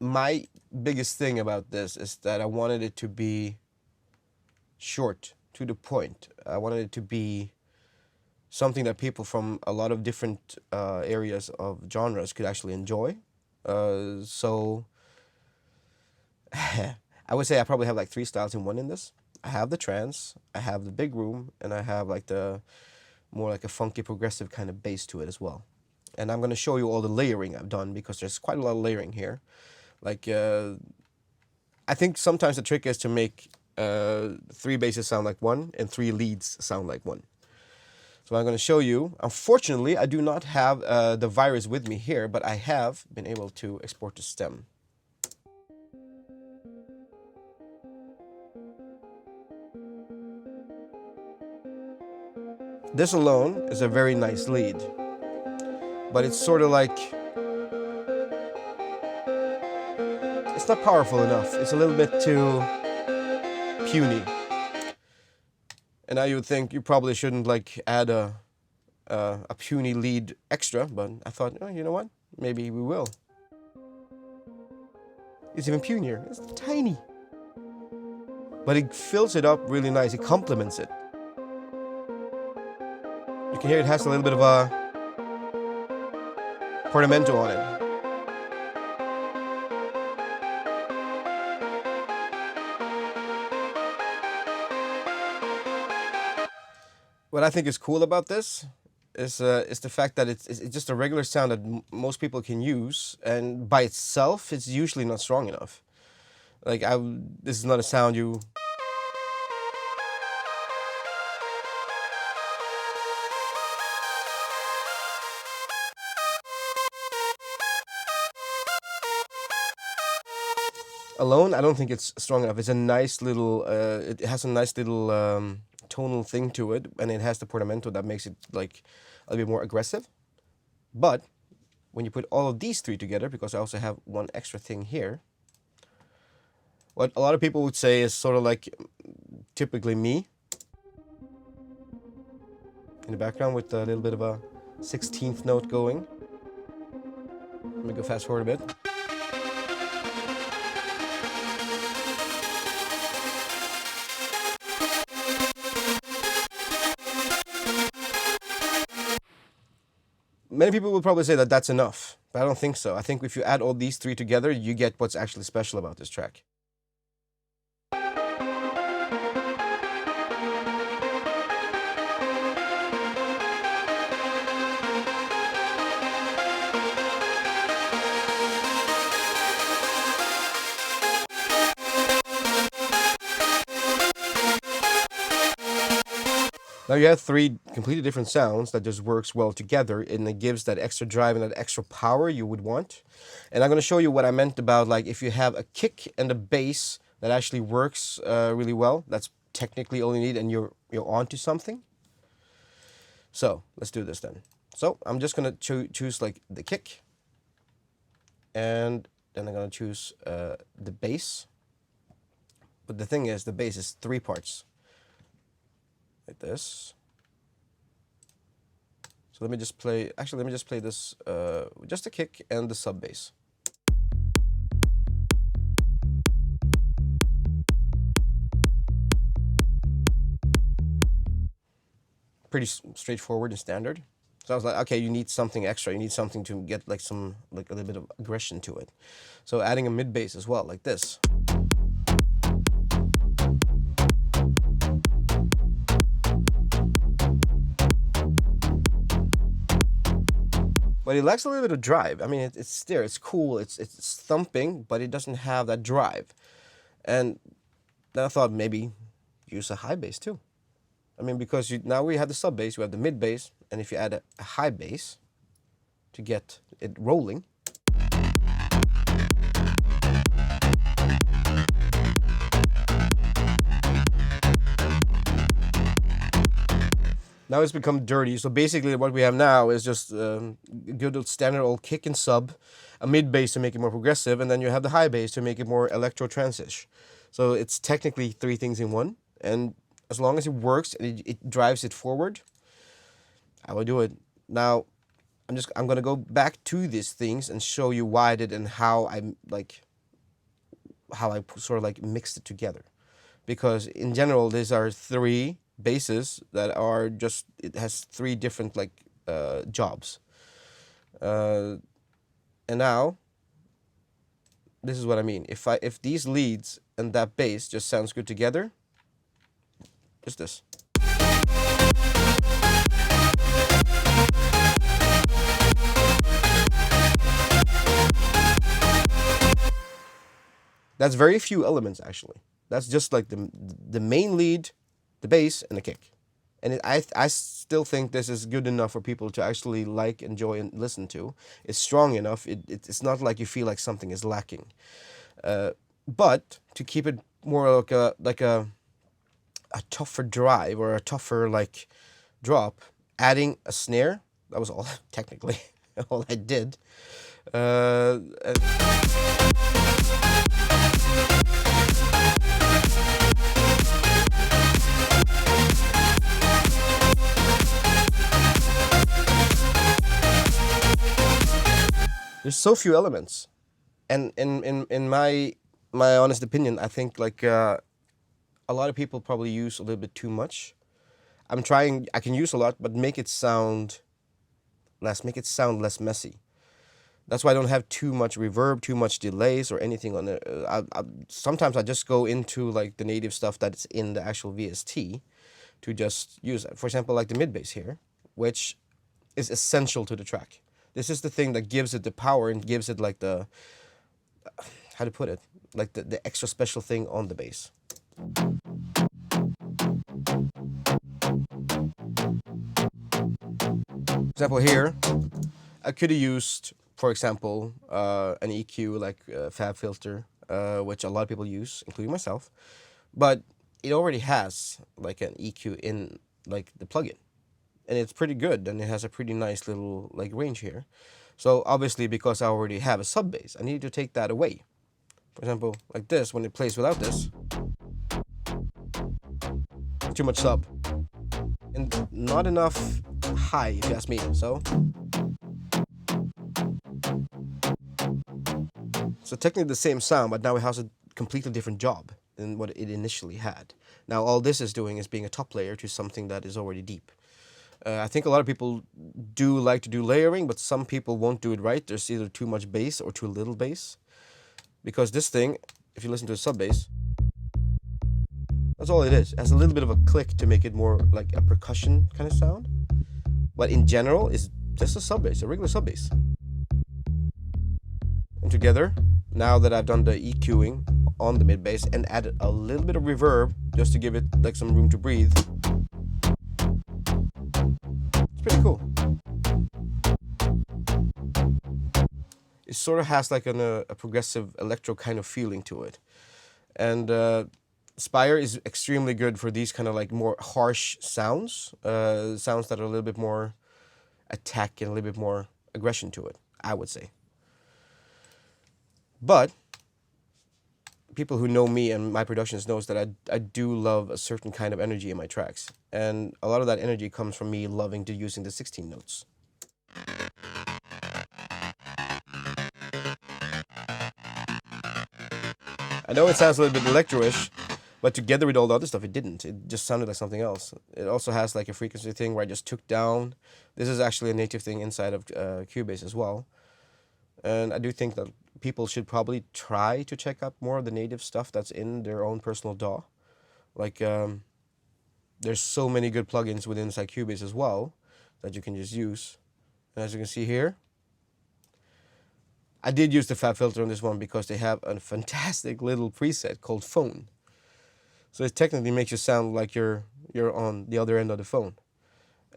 my biggest thing about this is that I wanted it to be short, to the point. I wanted it to be something that people from a lot of different areas of genres could actually enjoy. So I would say I probably have like three styles in one in this. I have the trance, I have the big room, and I have like the more like a funky progressive kind of bass to it as well. And I'm going to show you all the layering I've done because there's quite a lot of layering here. Like I think sometimes the trick is to make three basses sound like one and three leads sound like one. So I'm going to show you. Unfortunately, I do not have the virus with me here, but I have been able to export the stem. This alone is a very nice lead, but it's sort of like, it's not powerful enough. It's a little bit too puny. And now you would think you probably shouldn't like add a puny lead extra, but I thought, oh, you know what? Maybe we will. It's even punier. It's tiny. But it fills it up really nice. It complements it. You can hear it has a little bit of a portamento on it. What I think is cool about this is the fact that it's just a regular sound that most people can use, and by itself, it's usually not strong enough. Like this is not a sound you. Alone, I don't think it's strong enough. It's a nice little. It has a nice little tonal thing to it, and it has the portamento that makes it like a little bit more aggressive. But when you put all of these three together, because I also have one extra thing here, what a lot of people would say is sort of like typically me in the background with a little bit of a 16th note going. Let me go fast forward a bit. Many people will probably say that that's enough, but I don't think so. I think if you add all these three together, you get what's actually special about this track. Now you have three completely different sounds that just works well together, and it gives that extra drive and that extra power you would want. And I'm going to show you what I meant about like if you have a kick and a bass that actually works really well. That's technically all you need, and you're onto something. So let's do this then. So I'm just going to choose like the kick, and then I'm going to choose the bass. But the thing is, the bass is three parts. Like this. So let me just play, actually let me just play this, just a kick and the sub bass. Pretty straightforward and standard. So I was like, okay, you need something extra. You need something to get like some, like a little bit of aggression to it. So adding a mid bass as well, like this. But it lacks a little bit of drive. I mean, it's there, it's cool, it's thumping, but it doesn't have that drive. And then I thought maybe use a high bass too. I mean, because now we have the sub bass, we have the mid bass, and if you add a high bass to get it rolling, now it's become dirty. So basically what we have now is just a good old standard old kick and sub, a mid bass to make it more progressive, and then you have the high bass to make it more electro trance-ish. So it's technically three things in one, and as long as it works and it drives it forward, I will do it. Now I'm gonna go back to these things and show you why I did and how I like how I sort of like mixed it together, because in general these are three basses that are just, it has three different like jobs. And now this is what I mean. If these leads and that bass just sounds good together, just this. That's very few elements actually. That's just like the main lead, the bass, and the kick. And I still think this is good enough for people to actually like, enjoy, and listen to. It's strong enough. It's not like you feel like something is lacking. But to keep it more like a tougher drive, or a tougher like drop, adding a snare, that was all technically all I did. There's so few elements, and in my honest opinion, I think like a lot of people probably use a little bit too much. I'm trying. I can use a lot, but make it sound less. Make it sound less messy. That's why I don't have too much reverb, too much delays, or anything on it. Sometimes I just go into like the native stuff that's in the actual VST to just use it. For example, like the mid bass here, which is essential to the track. This is the thing that gives it the power and gives it like the, how to put it, like the extra special thing on the bass. For example, here, I could have used, for example, an EQ like FabFilter, which a lot of people use, including myself, but it already has like an EQ in like the plugin, and it's pretty good, and it has a pretty nice little like range here. So obviously, because I already have a sub bass, I need to take that away. For example, like this, when it plays without this, too much sub, and not enough high, if you ask me. So technically the same sound, but now it has a completely different job than what it initially had. Now all this is doing is being a top layer to something that is already deep. I think a lot of people do like to do layering, but some people won't do it right. There's either too much bass or too little bass. Because this thing, if you listen to a sub bass, that's all it is. It has a little bit of a click to make it more like a percussion kind of sound. But in general, it's just a sub bass, a regular sub bass. And together, now that I've done the EQing on the mid bass and added a little bit of reverb just to give it like some room to breathe, it's pretty cool. It sort of has like a progressive electro kind of feeling to it. And Spire is extremely good for these kind of like more harsh sounds, sounds that are a little bit more attack and a little bit more aggression to it, I would say. But people who know me and my productions knows that I do love a certain kind of energy in my tracks. And a lot of that energy comes from me loving to using the 16 notes. I know it sounds a little bit electro-ish, but together with all the other stuff, it didn't. It just sounded like something else. It also has like a frequency thing where I just took down. This is actually a native thing inside of Cubase as well. And I do think that people should probably try to check out more of the native stuff that's in their own personal DAW. Like, there's so many good plugins within inside Cubase as well that you can just use. And as you can see here, I did use the FabFilter on this one because they have a fantastic little preset called Phone. So it technically makes you sound like you're on the other end of the phone.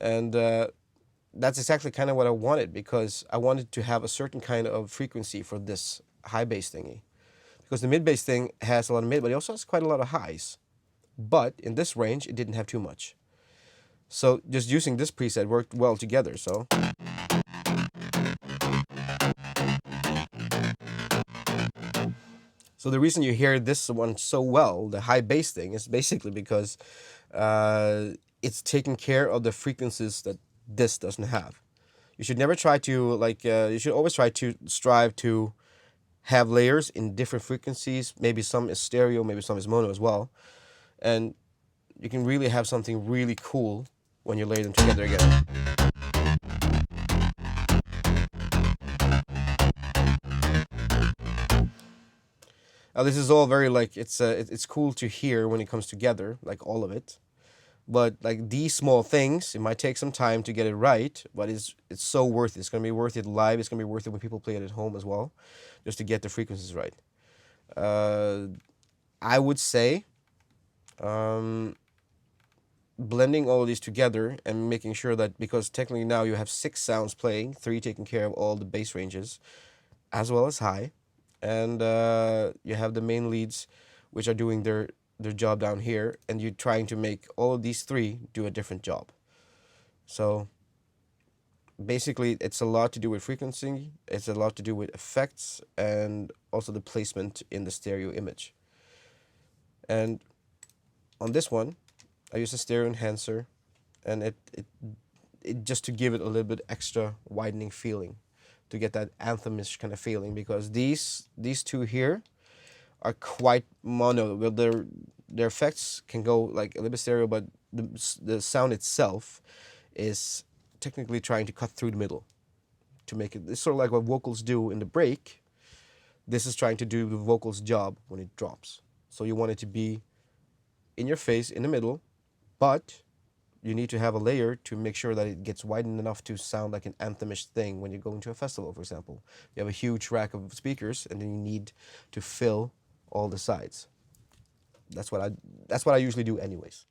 And that's exactly kind of what I wanted, because I wanted to have a certain kind of frequency for this high bass thingy. Because the mid bass thing has a lot of mid, but it also has quite a lot of highs. But in this range, it didn't have too much. So just using this preset worked well together. So the reason you hear this one so well, the high bass thing, is basically because it's taking care of the frequencies that this doesn't have. You should never try to, like, you should always try to strive to have layers in different frequencies. Maybe some is stereo, maybe some is mono as well. And you can really have something really cool when you lay them together again. This is all very like it's cool to hear when it comes together, like all of it. But like these small things, it might take some time to get it right, but it's so worth it. It's gonna be worth it live. It's gonna be worth it when people play it at home as well, just to get the frequencies right. Uh, I would say um, blending all of these together and making sure that, because technically now you have 6 sounds playing, 3 taking care of all the bass ranges, as well as high, and you have the main leads, which are doing their job down here, and you're trying to make all of these 3 do a different job. So basically, it's a lot to do with frequency, it's a lot to do with effects, and also the placement in the stereo image. And on this one, I use a stereo enhancer, and it just to give it a little bit extra widening feeling, to get that anthemish kind of feeling, because these 2 here are quite mono. Well, their effects can go like a little bit stereo, but the sound itself is technically trying to cut through the middle to make it. It's sort of like what vocals do in the break. This is trying to do the vocals job when it drops. So you want it to be in your face in the middle, but you need to have a layer to make sure that it gets widened enough to sound like an anthemish thing when you go into a festival, for example. You have a huge rack of speakers, and then you need to fill all the sides. That's what I usually do anyways.